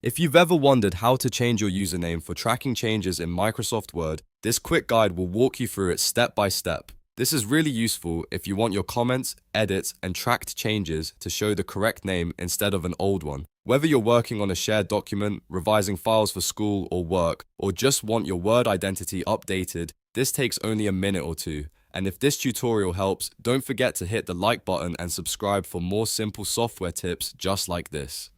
If you've ever wondered how to change your username for tracking changes in Microsoft Word, this quick guide will walk you through it step by step. This is really useful if you want your comments, edits, and tracked changes to show the correct name instead of an old one. Whether you're working on a shared document, revising files for school or work, or just want your Word identity updated, this takes only a minute or two. And if this tutorial helps, don't forget to hit the like button and subscribe for more simple software tips just like this.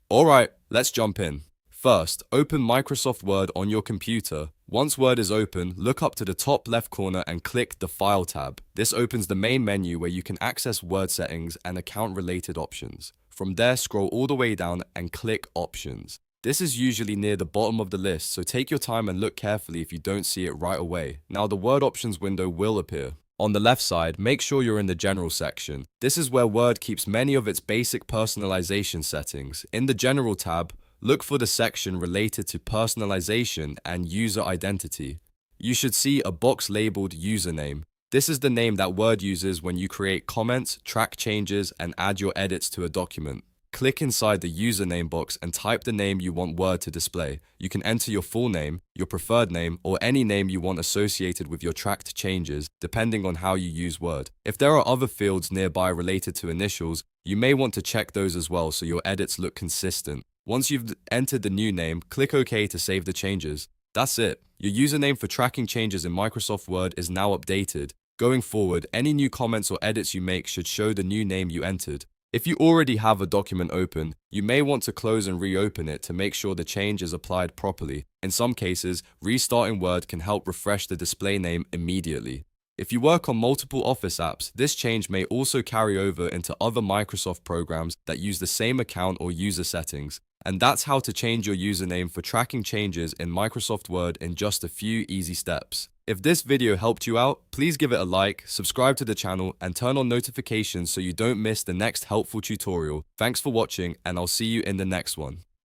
Alright, let's jump in. First, open Microsoft Word on your computer. Once Word is open, look up to the top left corner and click the File tab. This opens the main menu where you can access Word settings and account-related options. From there, scroll all the way down and click Options. This is usually near the bottom of the list, so take your time and look carefully if you don't see it right away. Now the Word Options window will appear. On the left side, make sure you're in the General section. This is where Word keeps many of its basic personalization settings. In the General tab, look for the section related to personalization and user identity. You should see a box labeled Username. This is the name that Word uses when you create comments, track changes, and add your edits to a document. Click inside the username box and type the name you want Word to display. You can enter your full name, your preferred name, or any name you want associated with your tracked changes, depending on how you use Word. If there are other fields nearby related to initials, you may want to check those as well so your edits look consistent. Once you've entered the new name, click OK to save the changes. That's it. Your username for tracking changes in Microsoft Word is now updated. Going forward, any new comments or edits you make should show the new name you entered. If you already have a document open, you may want to close and reopen it to make sure the change is applied properly. In some cases, restarting Word can help refresh the display name immediately. If you work on multiple Office apps, this change may also carry over into other Microsoft programs that use the same account or user settings. And that's how to change your username for tracking changes in Microsoft Word in just a few easy steps. If this video helped you out, please give it a like, subscribe to the channel, and turn on notifications so you don't miss the next helpful tutorial. Thanks for watching, and I'll see you in the next one.